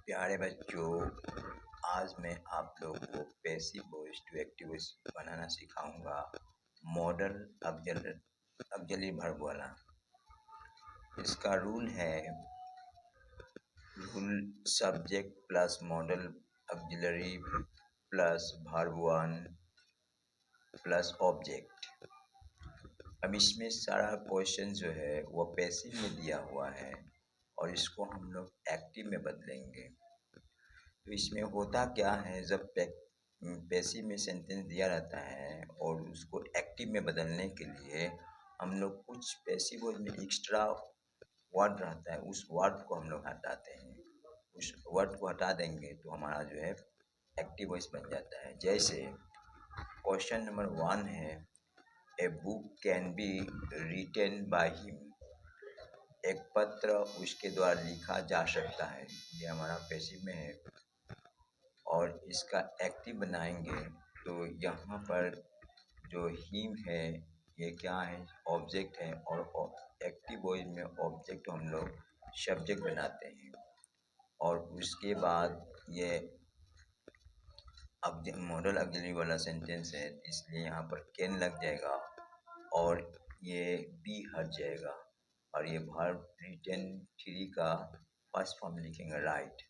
प्यारे बच्चों, आज मैं आप लोग को passive voice to active voice बनाना सिखाऊंगा। मॉडल ऑक्सिलरी वर्ब वाला। इसका rule subject plus modal auxiliary plus verb one plus object. अब इसमें सारा क्वेश्चन जो है वो पैसिव में दिया हुआ है और इसको हम लोग एक्टिव में बदलेंगे। तो इसमें होता क्या है, जब पैसिव में सेंटेंस दिया रहता है और उसको एक्टिव में बदलने के लिए हम लोग कुछ पैसिव वॉइस में एक्स्ट्रा वर्ड रहता है, उस वर्ड को हम लोग हटाते हैं। उस वर्ड को हटा देंगे तो हमारा जो है एक्टिव वॉइस बन जाता है। जैसे क्वेश्चन नंबर 1 है, a book can be written by him. एक पत्र उसके द्वारा लिखा जा सकता है। ये हमारा पैसिव में है और इसका एक्टिव बनाएंगे तो यहाँ पर जो हिम है ये क्या है, ऑब्जेक्ट है। और एक्टिव वॉइस में ऑब्जेक्ट हम लोग सब्जेक्ट बनाते हैं और उसके बाद ये अब मॉडल ऑक्सिलरी वाला सेंटेंस है, इसलिए यहाँ पर कैन लग जाएगा और ये बी हट जाएगा और ये वर्ब रिटन 3 का फर्स्ट फॉर्म लिखेंगे राइट।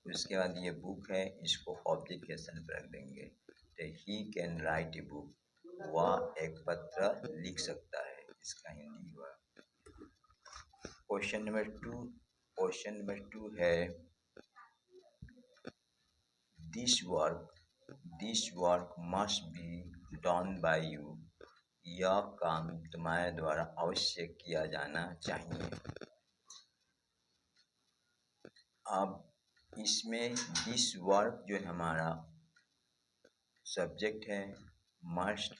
उसके बाद ये बुक है, इसको ऑब्जेक्ट के स्थान पर रख देंगे तो he can write a book, वह एक पत्र लिख सकता है। इसका हिंदी हुआ। क्वेश्चन नंबर 2 है, this work must be done by you. यह काम तुम्हारे द्वारा अवश्य किया जाना चाहिए। अब इसमें दिस वर्क जो है हमारा सब्जेक्ट है, मस्ट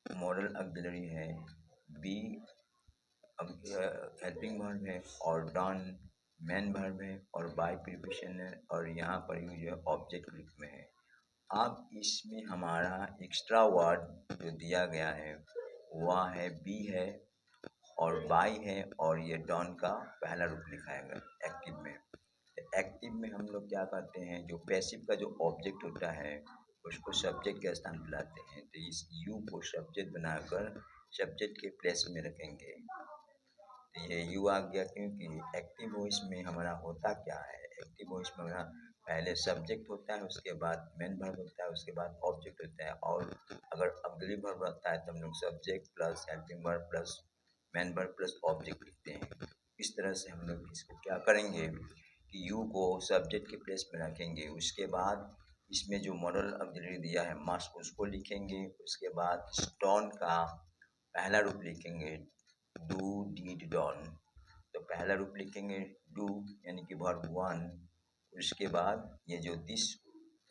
मॉडल ऑक्सिलरी है, बी हेल्पिंग वर्ब है और डन मेन वर्ब है और बाय प्रीपोजिशन है और यहाँ पर यूज है ऑब्जेक्ट रूप में है। अब इसमें हमारा एक्स्ट्रा वर्ड जो दिया गया है वह है बी है और बाय है और ये डन का पहला रूप लिखाएगा एक्टिव में। एक्टिव में हम लोग क्या करते हैं, जो पैसिव का जो ऑब्जेक्ट होता है उसको सब्जेक्ट के स्थान पर लाते हैं। तो इस यू को सब्जेक्ट बनाकर सब्जेक्ट के प्लेस में रखेंगे। तो ये यू आ गया, क्योंकि एक्टिव वॉइस में हमारा होता क्या है, एक्टिव वॉइस में हमारा पहले सब्जेक्ट होता है, उसके बाद मेन वर्ब होता है, उसके बाद ऑब्जेक्ट होता है। और अगर ऑक्सिलरी वर्ब रहता है तो हम लोग subject plus helping verb plus main verb plus object लिखते हैं। इस तरह से हम लोग इसको क्या करेंगे कि यू को सब्जेक्ट के प्लेस में रखेंगे। उसके बाद इसमें जो मॉडल ऑक्सिलरी दिया है मस्ट, उसको लिखेंगे। उसके बाद स्टोन का पहला रूप लिखेंगे डू डीड डॉन। तो पहला रूप लिखेंगे डू यानी कि वर्ब वन। उसके बाद ये जो दिस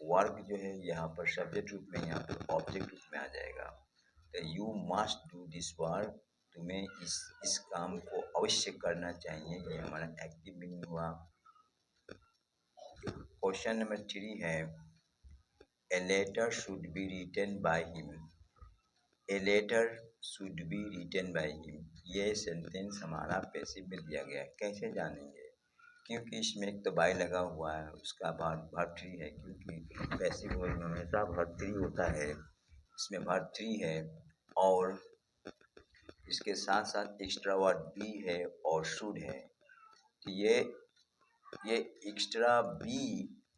वर्क जो है यहाँ पर सब्जेक्ट रूप में, यहाँ पर ऑब्जेक्ट रूप में आ जाएगा। तो you must do this work, तुम्हें इस काम को अवश्य करना चाहिए। ये हमारा एक्टिव मीनिंग हुआ। क्वेश्चन नंबर 3 है, a letter should be written by him. A letter should be written by him, ये सेंटेंस हमारा पैसिव में दिया गया है। कैसे जानेंगे, क्योंकि इसमें एक तो बाय लगा हुआ है, उसका वर्ब 3 है, क्योंकि पैसिव वॉइस में हमेशा वर्ब 3 होता है। इसमें वर्ब 3 है और इसके साथ साथ एक्स्ट्रा वर्ड बी है और शुड है। तो ये एक्स्ट्रा बी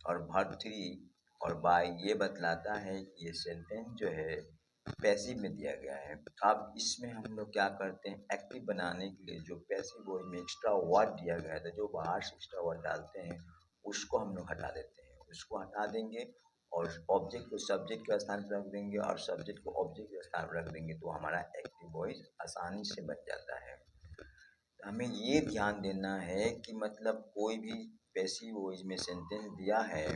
और वर्ब 3 और बाय ये बतलाता है कि ये सेंटेंस जो है पैसिव में दिया गया है। अब इसमें हम लोग क्या करते हैं, एक्टिव बनाने के लिए जो पैसिव वॉइस में एक्स्ट्रा वर्ड दिया गया था, जो बाहर से एक्स्ट्रा वर्ड डालते हैं उसको हम लोग हटा देते हैं। उसको हटा देंगे और ऑब्जेक्ट को सब्जेक्ट के स्थान पर रख देंगे और सब्जेक्ट को ऑब्जेक्ट के स्थान पर रख देंगे, तो हमारा एक्टिव वॉइस आसानी से बन जाता है। हमें ये ध्यान देना है कि मतलब कोई भी पैसिव वॉइस में सेंटेंस दिया है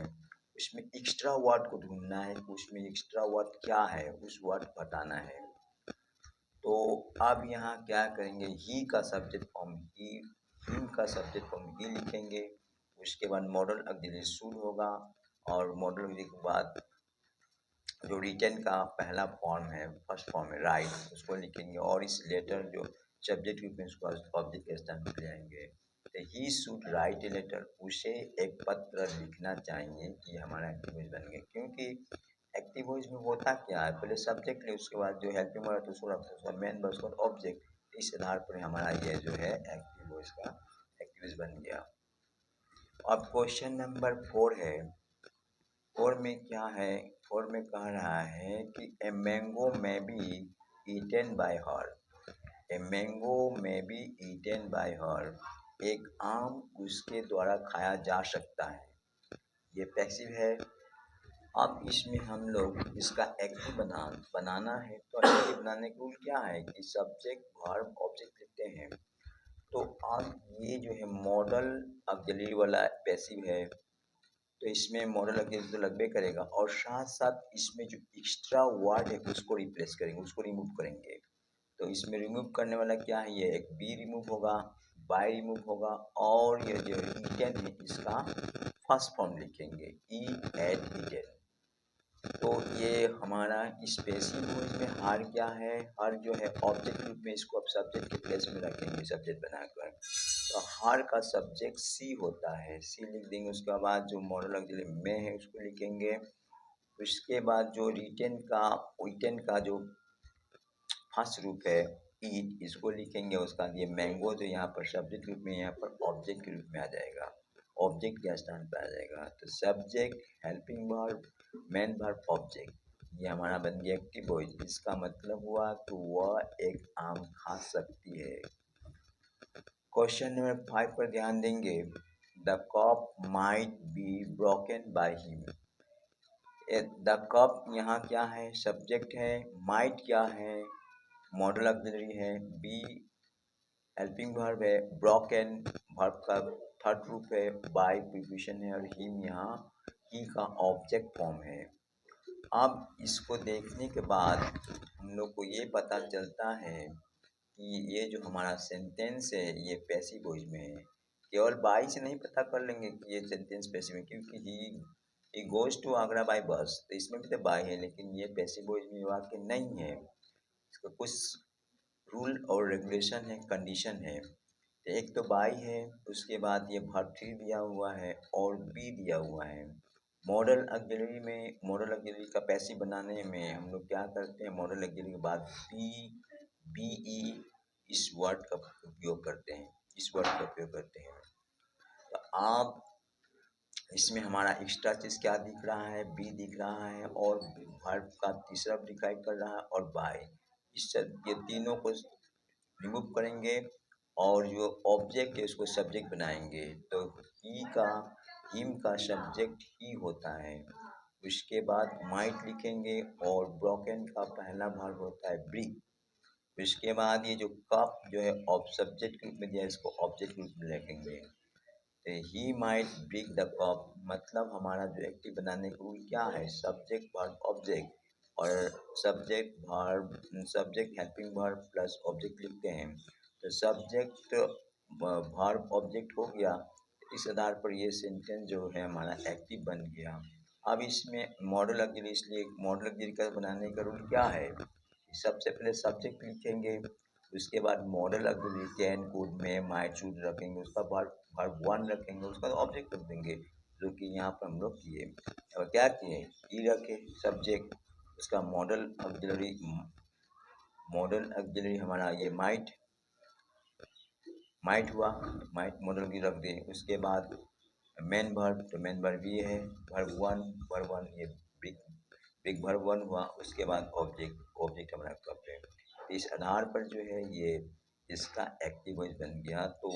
उसमें एक्स्ट्रा वर्ड को ढूंढना है कि उसमें एक्स्ट्रा वर्ड क्या है, उस वर्ड को हटाना है। तो अब यहाँ क्या करेंगे, ही का सब्जेक्ट फॉर्म ही, हिम का सब्जेक्ट फॉर्म ही लिखेंगे। उसके बाद मॉडल ऑक्सिलरी शुड होगा और मॉडल ऑक्सिलरी के बाद जो रिटन का पहला फॉर्म है, फर्स्ट फॉर्म है राइट, उसको लिखेंगे और इस लेटर जो सब्जेक्ट रूप में उसको ऑब्जेक्ट के स्थान पर ले आएंगे। He should write a letter, उसे एक पत्र लिखना चाहिए। कि हमारा एक्टिव वॉइस बन गया, क्योंकि एक्टिव वॉइस में होता क्या है, पहले सब्जेक्ट ले, उसके बाद जो हेल्पिंग वर्ब है उसको रखते हैं, उसका मेन वर्ब, उसका ऑब्जेक्ट। इस आधार पर हमारा ये जो है एक्टिव वॉइस का एक्टिव वॉइस बन गया। अब क्वेश्चन नंबर 4 है। 4 में क्या है, 4 में कह रहा है कि a mango may be eaten by her, a mango may be eaten by her, एक आम उसके द्वारा खाया जा सकता है। ये पैसिव है। अब इसमें हम लोग इसका एक्टिव बनाना है, तो एक्टिव बनाने के रूल क्या है कि सब्जेक्ट वर्ब ऑब्जेक्ट लिखते हैं। तो अब ये जो है मॉडल ऑक्सिलरी वाला पैसिव है, तो इसमें मॉडल ऑक्सिलरी तो लगभग करेगा, और साथ साथ इसमें जो एक्स्ट्रा वर्ड है उसको रिप्लेस करेंगे, उसको रिमूव करेंगे। तो इसमें रिमूव करने वाला क्या है, ये एक बी रिमूव होगा, बाय रिमूव होगा, और ये जो ईटेन है इसका फर्स्ट फॉर्म लिखेंगे, ई एट ईटेन। तो ये हमारा स्पेसिव वॉइस में हर क्या है, हर जो है ऑब्जेक्ट रूप में, इसको अब सब्जेक्ट के प्लेस में रखेंगे सब्जेक्ट बनाकर। तो हर का सब्जेक्ट सी होता है, सी लिख देंगे। उसके बाद जो मॉडल ऑक्सिलरी में है उसको लिखेंगे। उसके बाद जो ईटेन का जो फर्स्ट रूप है ईट, इसको लिखेंगे। उसका ये मैंगो जो यहाँ पर सब्जेक्ट रूप में, यहाँ पर ऑब्जेक्ट के रूप में आ जाएगा, ऑब्जेक्ट के स्थान पर आ जाएगा। तो subject, helping verb, main verb, object, ये हमारा बन गया एक्टिव वॉइस। इसका मतलब हुआ कि वह एक आम खा सकती है। क्वेश्चन नंबर 5 पर ध्यान देंगे। The cup might be broken by him. The cup यहाँ क्या है, सब्जेक्ट है, माइट क्या है, मॉडल ऑक्सिलरी है, बी हेल्पिंग वर्ब है, ब्रोकन वर्ब का थर्ड रूप है, बाय प्रीपोजिशन है, और हिम यहाँ ही का ऑब्जेक्ट फॉर्म है। अब इसको देखने के बाद हम लोग को ये पता चलता है कि ये जो हमारा सेंटेंस है ये पैसिव वॉइस में है। केवल बाई से नहीं पता कर लेंगे कि ये सेंटेंस पैसिव है, क्योंकि he goes to Agra by bus, तो इसमें भी तो बाई है, लेकिन ये पैसिव वॉइस में वाक्य नहीं है। इसका कुछ रूल और रेगुलेशन है, कंडीशन है। एक तो बाई है, उसके बाद ये वर्ब थ्री दिया हुआ है, और बी दिया हुआ है। मॉडल ऑक्सिलरी में, मॉडल ऑक्सिलरी का पैसिव बनाने में हम लोग क्या करते हैं, मॉडल ऑक्सिलरी के बाद बी ई इस वर्ड का उपयोग करते हैं, इस वर्ड का उपयोग करते हैं। तो आप इसमें हमारा एक्स्ट्रा चीज़ क्या दिख रहा है, बी दिख रहा है, और वर्ब का तीसरा दिखाई कर रहा है, और बाय। ये तीनों को रिमूव करेंगे, और जो ऑब्जेक्ट है उसको सब्जेक्ट बनाएंगे। तो ही का, हिम का सब्जेक्ट ही होता है। उसके बाद माइट लिखेंगे, और ब्रोकन का पहला भाग होता है ब्रिक। उसके बाद ये जो कप जो है सब्जेक्ट के रूप में दिया है, इसको ऑब्जेक्ट के रूप में लिखेंगे। तो he might break the cup, मतलब हमारा जो एक्टिव बनाने का रूल क्या है, सब्जेक्ट वर्ब ऑब्जेक्ट, और subject verb, subject helping verb plus object लिखते हैं। तो सब्जेक्ट वर्ब ऑब्जेक्ट हो गया। इस आधार पर ये सेंटेंस जो है हमारा एक्टिव बन गया। अब इसमें मॉडल ऑक्सिलरी, इसलिए मॉडल ऑक्सिलरी का बनाने का रूल क्या है, सबसे पहले सब्जेक्ट लिखेंगे, उसके बाद मॉडल ऑक्सिलरी कैन, कुड, में, माइट, शुड रखेंगे, उसका वर्ब वन रखेंगे, उसका ऑब्जेक्ट रख देंगे, जो कि यहाँ पर हम लोग किए। और क्या किए, ई रखे सब्जेक्ट, उसका मॉडल ऑक्सिलरी, मॉडल ऑक्सिलरी हमारा ये माइट हुआ, माइट मॉडल की रख दिए। उसके बाद मेन वर्ब, तो मेन वर्ब ये है, वर्ब वन ये बिग बिग वर्ब वन हुआ। उसके बाद ऑब्जेक्ट हमारा कप है। इस आधार पर जो है ये इसका एक्टिव वॉइस बन गया। तो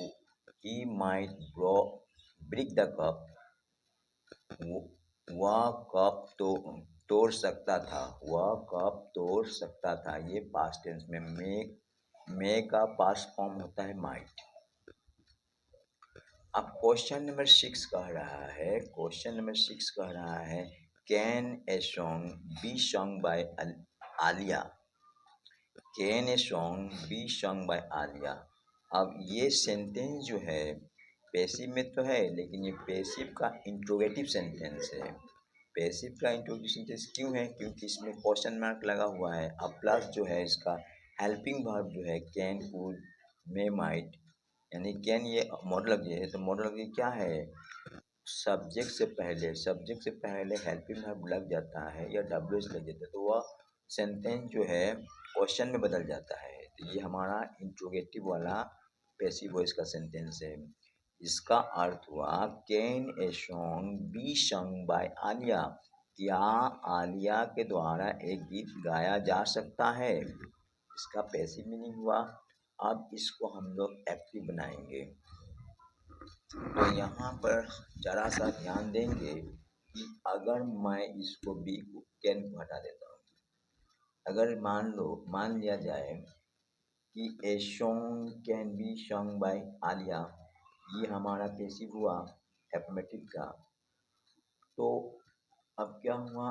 he might break the cup, वह कप तो तोड़ सकता था, वह कप तोड़ सकता था। ये पास्ट टेंस में मे का पास्ट फॉर्म होता है माइट। अब क्वेश्चन नंबर 6 कह रहा है, क्वेश्चन नंबर 6 कह रहा है, can a song be song by Alia, can a song be song by Alia. अब ये सेंटेंस जो है पैसिव में तो है, लेकिन ये पैसिव का इंट्रोगेटिव सेंटेंस है। पैसिव का इंट्रोगेटिव सेंटेंस क्यों है, क्योंकि इसमें क्वेश्चन मार्क लगा हुआ है। अब प्लस जो है इसका हेल्पिंग वर्ब जो है कैन, कुड, मे, माइट, यानी कैन ये मॉडल ऑब्जेक्ट, तो मॉडल ऑब्जेक्ट क्या है, सब्जेक्ट से पहले हेल्पिंग वर्ब लग जाता है या डब्ल्यू एस लग जाता है तो वह सेंटेंस जो है क्वेश्चन में बदल जाता है। तो ये हमारा इंट्रोगेटिव वाला पैसिव वॉइस का सेंटेंस है। इसका अर्थ हुआ can a song be sung by Alia, क्या आलिया के द्वारा एक गीत गाया जा सकता है, इसका पैसिव मीनिंग हुआ। अब इसको हम लोग एक्टिव बनाएंगे। तो यहाँ पर जरा सा ध्यान देंगे कि अगर मैं इसको बी को कैन को हटा देता हूँ, अगर मान लिया जाए कि a song can be song by Alia, ये हमारा पैसिव हुआ एफर्मेटिव का। तो अब क्या हुआ,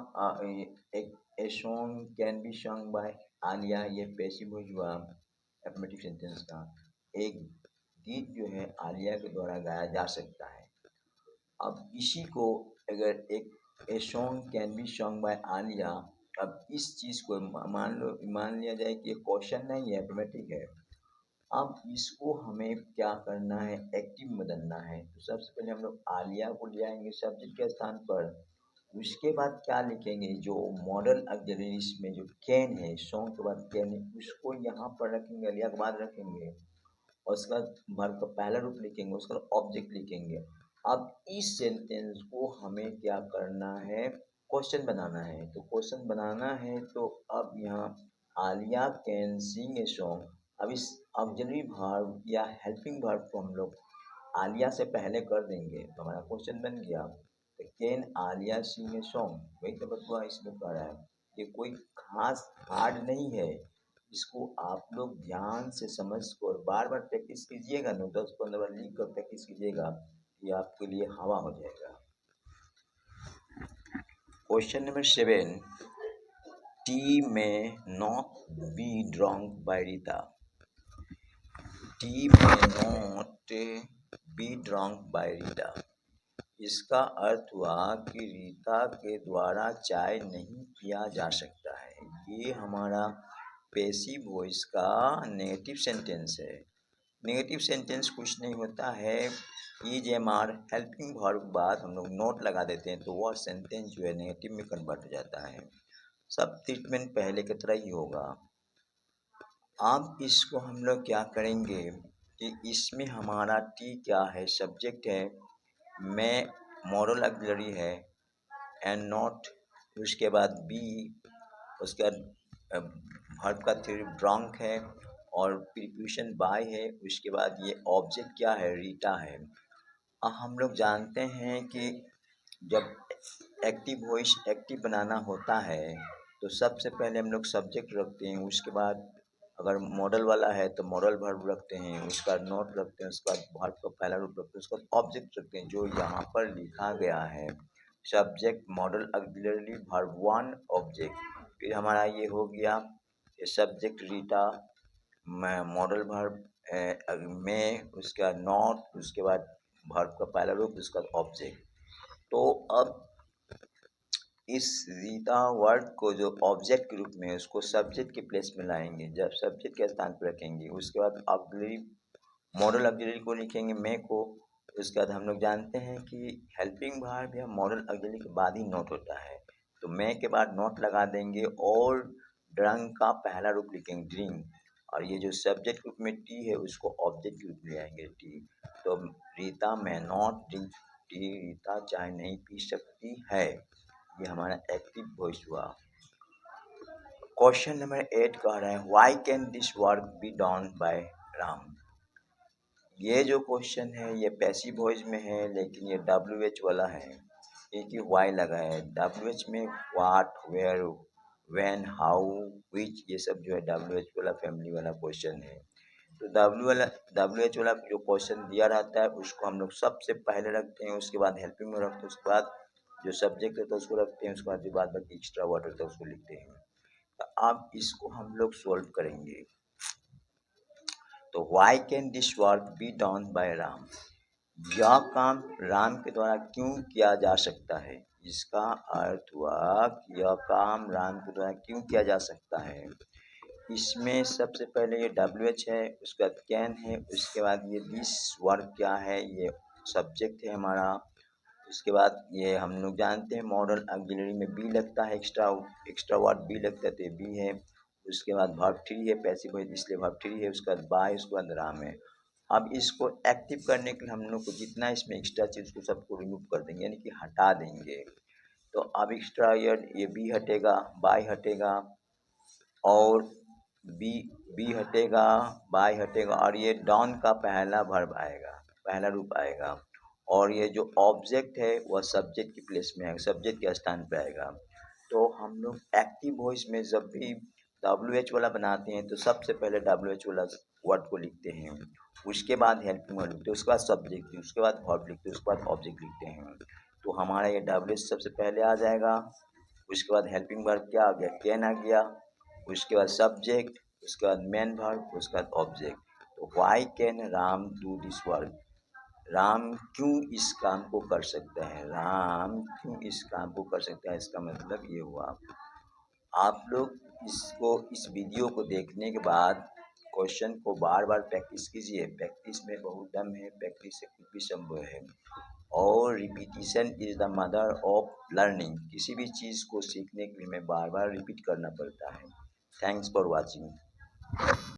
a song can be song by Alia, ये पैसिव हुआ एफर्मेटिव सेंटेंस का। एक गीत जो है आलिया के द्वारा गाया जा सकता है। अब इसी को अगर एक a song can be song by Alia, अब इस चीज़ को मान लिया जाए कि ये क्वेश्चन नहीं है, एफर्मेटिव है। अब इसको हमें क्या करना है, एक्टिव में बदलना है। तो सबसे पहले हम लोग आलिया को ले आएंगे सब्जेक्ट के स्थान पर। उसके बाद क्या लिखेंगे, जो मॉडल ऑक्सिलरीज में जो कैन है, सॉन्ग के बाद कैन है, उसको यहाँ पर रखेंगे, आलिया के बाद रखेंगे और उसका वर्ब का पहला रूप लिखेंगे, उसका ऑब्जेक्ट लिखेंगे। अब इस सेंटेंस को हमें क्या करना है, क्वेश्चन बनाना है। तो क्वेश्चन बनाना है तो अब यहाँ Alia can sing a song, अब इस ऑक्सिलरी वर्ब या हेल्पिंग वर्ब को हम लोग आलिया से पहले कर देंगे तो हमारा क्वेश्चन बन गया। तो can Alia sing a song, वही तो बतवा इसमें कह रहा है। ये कोई खास हार्ड नहीं है, इसको आप लोग ध्यान से समझ कर बार बार प्रैक्टिस कीजिएगा ना, 10-15 बार लिख कर प्रैक्टिस कीजिएगा, ये आपके लिए हवा हो जाएगा। Question number 7, tea may not be drunk by Rita, tea may not be drunk by Rita, इसका अर्थ हुआ कि रीता के द्वारा चाय नहीं पिया जा सकता है। ये हमारा पैसिव वॉइस का नेगेटिव सेंटेंस है। नेगेटिव सेंटेंस कुछ नहीं होता है, EJMR हेल्पिंग वर्ब के बाद हम लोग नोट लगा देते हैं तो वह सेंटेंस जो है नेगेटिव में कन्वर्ट हो जाता है। सब ट्रीटमेंट पहले की तरह ही होगा। अब इसको हम लोग क्या करेंगे कि इसमें हमारा टी क्या है, सब्जेक्ट है, मैं मॉरल ऑक्सिलरी है, एंड नॉट, उसके बाद बी, उसके बाद वर्ब का थ्री ड्रंक है और प्रीपोजिशन बाय है, उसके बाद ये ऑब्जेक्ट क्या है, रीटा है। अब हम लोग जानते हैं कि जब एक्टिव वॉइस एक्टिव बनाना होता है तो सबसे पहले हम लोग सब्जेक्ट रखते हैं, उसके बाद अगर मॉडल वाला है तो मॉडल वर्ब रखते हैं, उसका नोट रखते हैं, उसका वर्ब का पहला रूप रखते हैं, उसका ऑब्जेक्ट रखते हैं जो यहाँ पर लिखा गया है, subject model auxiliary verb 1 object. फिर हमारा ये हो गया ये सब्जेक्ट रीटा, मॉडल वर्ब में, उसके बाद नॉट, उसके बाद वर्ब का पहला रूप, उसका ऑब्जेक्ट। तो अब इस रीता वर्ड को जो ऑब्जेक्ट के रूप में है उसको सब्जेक्ट के प्लेस में लाएंगे, जब सब्जेक्ट के स्थान पर रखेंगे उसके बाद ऑक्सिलरी मॉडल ऑक्सिलरी को लिखेंगे मैं को। उसके बाद हम लोग जानते हैं कि हेल्पिंग वर्ब या मॉडल ऑक्सिलरी के बाद ही नोट होता है, तो मैं के बाद नोट लगा देंगे और ड्रंक का पहला रूप लिखेंगे ड्रिंक, और ये जो सब्जेक्ट रूप में टी है उसको ऑब्जेक्ट के रूप में ले आएंगे टी। तो रीता मैं नॉट ड्रिंक टी, रीता चाय नहीं पी सकती है, ये हमारा एक्टिव वॉइस हुआ। क्वेश्चन नंबर 8 कह रहे हैं why can this work be done by Ram. ये जो क्वेश्चन है ये पैसिव वॉइस में है लेकिन ये WH वाला है, एक ही वाई लगा है। WH में व्हाट, वेयर, व्हेन, हाउ, विच, ये सब जो है WH वाला फैमिली वाला क्वेश्चन है। तो WH वाला जो क्वेश्चन दिया रहता है उसको हम लोग सबसे पहले रखते हैं, उसके बाद हेल्पिंग में रखते हैं, उसके बाद जो सब्जेक्ट रहता है उसको रखते हैं, उसके बाद जो बाद बाकी एक्स्ट्रा वर्ड रहता है उसको लिखते हैं। तो अब इसको हम लोग सॉल्व करेंगे। तो why can this work be done by Ram, यह काम राम के द्वारा क्यों किया जा सकता है, इसका अर्थ हुआ कि यह काम राम के द्वारा क्यों किया जा सकता है। इसमें सबसे पहले ये WH है, उसके बाद कैन है, उसके बाद ये दिस वर्क क्या है, ये सब्जेक्ट है हमारा। उसके बाद ये हम लोग जानते हैं मॉडल ऑक्सिलरी में बी लगता है, एक्स्ट्रा एक्स्ट्रा वर्ड बी लगता है तो ये बी है। उसके बाद वर्ब थ्री है, पैसिव वॉइस इसलिए वर्ब थ्री है। उसके बाद बाय, उसके बाद राम है। अब इसको एक्टिव करने के लिए हम लोग को जितना इसमें एक्स्ट्रा चीज़ उसको सबको रिमूव कर देंगे, यानी कि हटा देंगे। तो अब एक्स्ट्रा ये बी हटेगा, बाय हटेगा और बी बी हटेगा, बाय हटेगा और ये डाउन का पहला वर्ब आएगा, पहला रूप आएगा। और ये जो ऑब्जेक्ट है वह सब्जेक्ट की प्लेस में आएगा, सब्जेक्ट के स्थान पे आएगा। तो हम लोग एक्टिव वॉइस में जब भी WH वाला बनाते हैं तो सबसे पहले WH वाला वर्ड को लिखते हैं, उसके बाद हेल्पिंग वर्ड लिखते हैं, उसके बाद सब्जेक्ट, उसके बाद वर्ब लिखते हैं, उसके बाद ऑब्जेक्ट लिखते हैं। तो हमारा ये WH सबसे पहले आ जाएगा। उसके बाद हेल्पिंग वर्ब क्या आ गया, कैन आ गया। उसके बाद सब्जेक्ट, उसके बाद मेन वर्ब, उसके बाद ऑब्जेक्ट। तो why can Ram do this work, Ram क्यों इस काम को कर सकता है, राम क्यों इस काम को कर सकता है, इसका मतलब ये हुआ। आप लोग इसको, इस वीडियो को देखने के बाद क्वेश्चन को बार बार प्रैक्टिस कीजिए। प्रैक्टिस में बहुत दम है, प्रैक्टिस से कुछ भी संभव है। और repetition is the mother of learning, किसी भी चीज़ को सीखने के लिए हमें बार बार रिपीट करना पड़ता है। Thanks for watching.